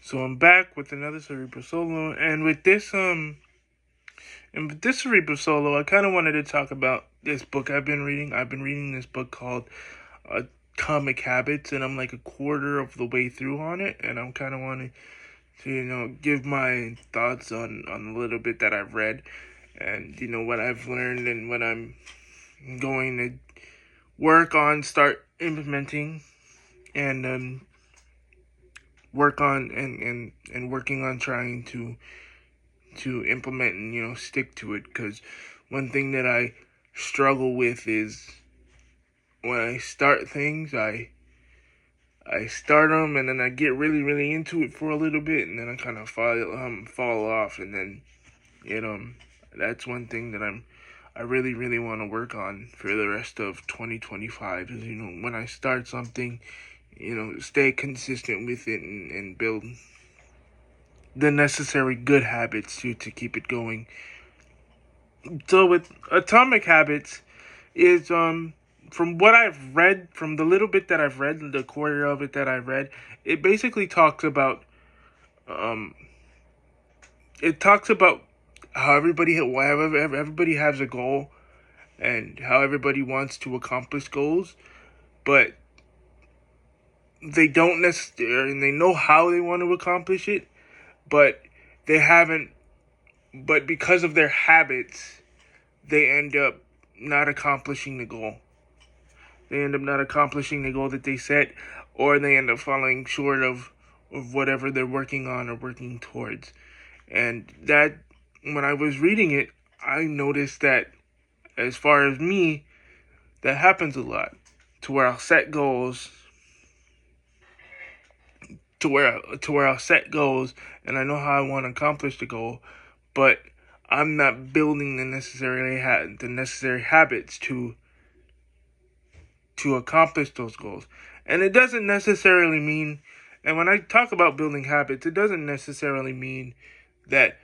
So I'm back with another Cerebral solo, and with this Cerebral solo, I kind of wanted to talk about this book I've been reading. I've been reading this book called Atomic Habits, and I'm like a quarter of the way through on it, and I'm kind of wanting to give my thoughts on a little bit that I've read, and what I've learned and what I'm going to start implementing, and working on trying to implement and stick to it. Because one thing that I struggle with is when I start things, I start them and then I get really into it for a little bit, and then I kind of fall off, and then that's one thing that I really want to work on for the rest of 2025 is when I start something, stay consistent with it and build the necessary good habits to keep it going. So with Atomic Habits is from what I've read, from the little bit that I've read, the quarter of it that I've read, it basically talks about how everybody has a goal and how everybody wants to accomplish goals, but they don't necessarily, and they know how they want to accomplish it, but they haven't, but because of their habits, they end up not accomplishing the goal. They end up not accomplishing the goal that they set, or they end up falling short of whatever they're working on or working towards. And that, when I was reading it, I noticed that as far as me, that happens a lot, to where I'll set goals, to where I'll set goals, and I know how I want to accomplish the goal, but I'm not building the necessary habits to accomplish those goals. And it doesn't necessarily mean, and when I talk about building habits, it doesn't necessarily mean that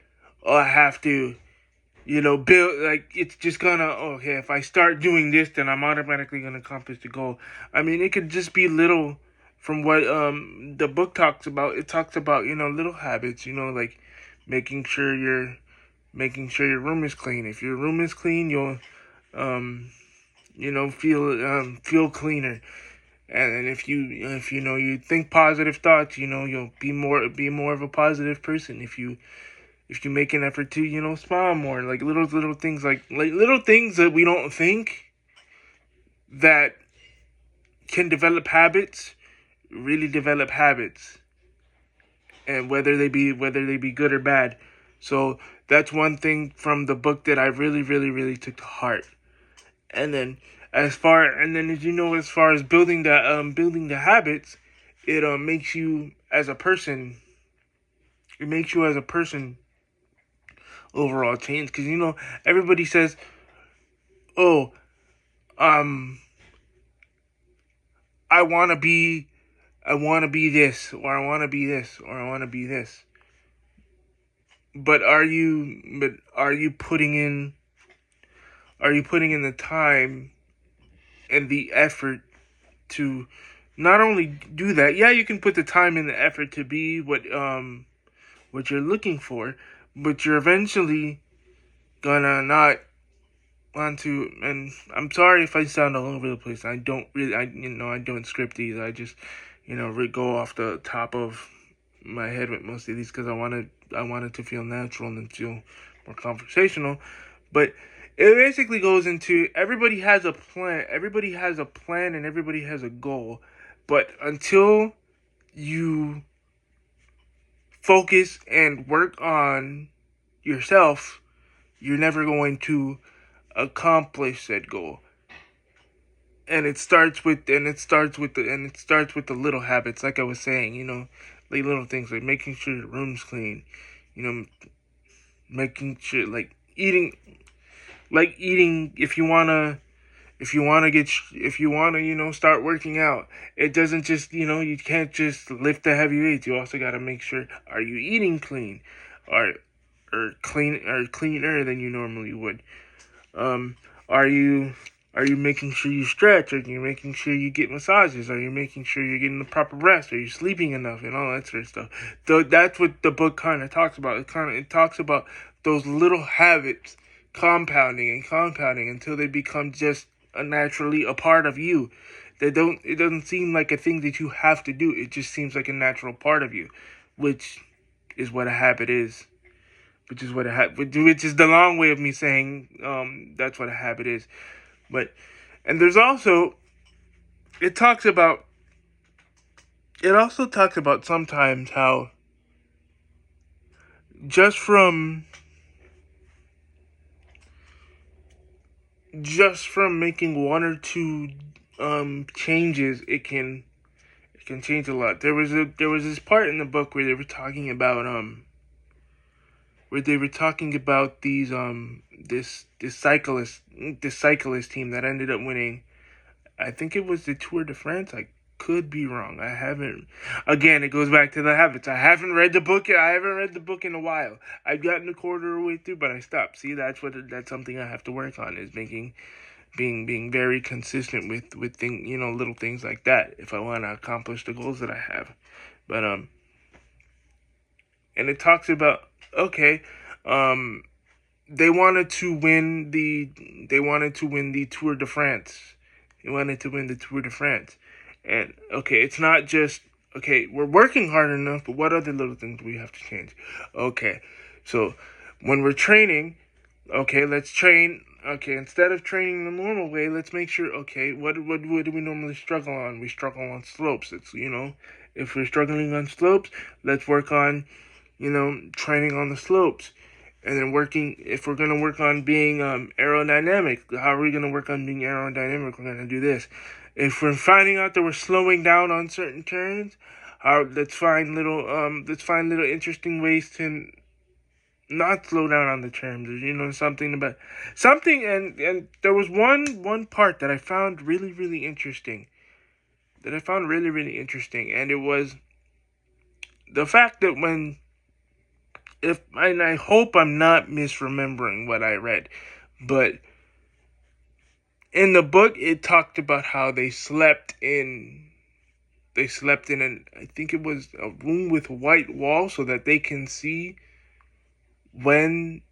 I have to build, like, it's just gonna, okay, if I start doing this, then I'm automatically gonna accomplish the goal. I mean, it could just be little. From what the book talks about, it talks about little habits, like making sure your room is clean. If your room is clean, you'll feel cleaner. And if you think positive thoughts, you'll be more of a positive person. If you make an effort to smile more, like little things, like little things that we don't think that can develop habits, really develop habits, and whether they be good or bad. So that's one thing from the book that I really took to heart. And then as far as building the habits, it makes you as a person. It makes you as a person overall change, because everybody says, "Oh, I want to be this, or I want to be this, or I want to be this." But are you putting in the time and the effort to not only do that? Yeah, you can put the time and the effort to be what you're looking for, but you're eventually gonna not want to. And I'm sorry if I sound all over the place. I don't script these. I just go off the top of my head with most of these, because I wanted to feel natural and feel more conversational. But it basically goes into, everybody has a plan, and everybody has a goal. But until you focus and work on yourself, you're never going to accomplish that goal. And it starts with the little habits, like I was saying, like little things, like making sure your room's clean, making sure, like eating, if you wanna start working out. It doesn't just, you can't just lift the heavy weights. You also got to make sure, are you eating clean, or cleaner than you normally would? Are you Are you making sure you stretch? Are you making sure you get massages? Are you making sure you're getting the proper rest? Are you sleeping enough? And all that sort of stuff. So that's what the book kind of talks about. It talks about those little habits compounding and compounding until they become just naturally a part of you. It doesn't seem like a thing that you have to do. It just seems like a natural part of you, which is what a habit is. Which is the long way of me saying that's what a habit is. But and there's also it also talks about sometimes how just from making one or two changes, it can change a lot. There was this part in the book where they were talking about these this cyclist team that ended up winning. I think it was the Tour de France. I could be wrong. I haven't. Again, it goes back to the habits. I haven't read the book. I haven't read the book in a while. I've gotten a quarter of the way through, but I stopped. See, that's something I have to work on, is being very consistent with little things like that if I want to accomplish the goals that I have. But and it talks about, okay, they wanted to win the Tour de France. They wanted to win the Tour de France. And okay, it's not just, okay, we're working hard enough, but what other little things do we have to change? Okay, so when we're training, okay, let's train. Okay, instead of training the normal way, let's make sure, okay, what do we normally struggle on? We struggle on slopes. It's, if we're struggling on slopes, let's work on, training on the slopes. And then if we're going to work on being aerodynamic, how are we going to work on being aerodynamic? We're going to do this. If we're finding out that we're slowing down on certain turns, let's find little interesting ways to not slow down on the turns. And there was one part that I found really, really interesting. And it was the fact that and I hope I'm not misremembering what I read, but in the book it talked about how they slept in I think it was a room with white walls so that they can see when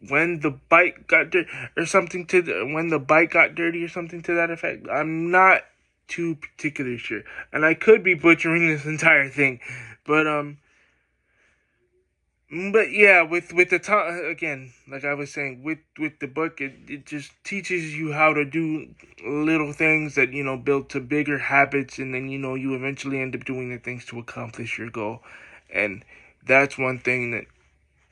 the bike got dirty or something when the bike got dirty or something to that effect. I'm not too particularly sure, and I could be butchering this entire thing, but yeah, with the again, like I was saying, with the book, it just teaches you how to do little things that build to bigger habits, and then you eventually end up doing the things to accomplish your goal. And that's one thing that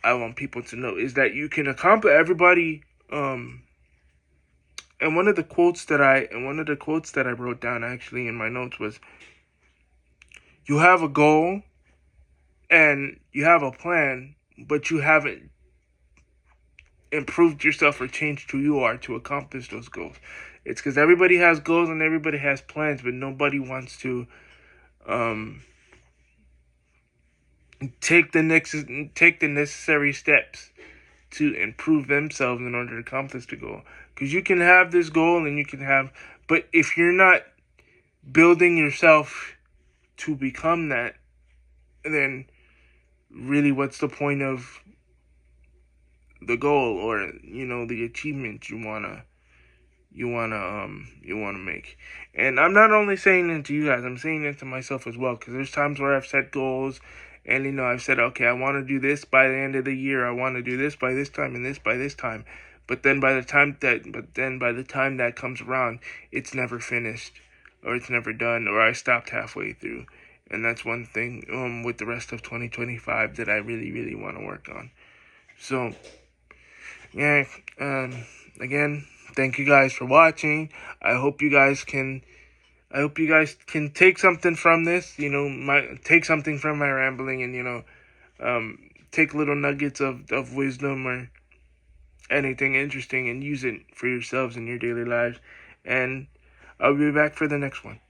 I want people to know, is that you can accomplish everybody. And one of the quotes that I wrote down actually in my notes was, you have a goal and you have a plan, but you haven't improved yourself or changed who you are to accomplish those goals. It's because everybody has goals and everybody has plans, but nobody wants to take the necessary steps to improve themselves in order to accomplish the goal. Because you can have this goal but if you're not building yourself to become that, then really what's the point of the goal or the achievement you wanna make? And I'm not only saying it to you guys, I'm saying it to myself as well, because there's times where I've set goals and I've said, okay, I want to do this by the end of the year, I want to do this by this time and this by this time, but then by the time that comes around, it's never finished, or it's never done, or I stopped halfway through. And that's one thing with the rest of 2025 that I really, really want to work on. So, yeah, again, thank you guys for watching. I hope you guys can take something from this, take something from my rambling, and, take little nuggets of wisdom or anything interesting and use it for yourselves in your daily lives. And I'll be back for the next one.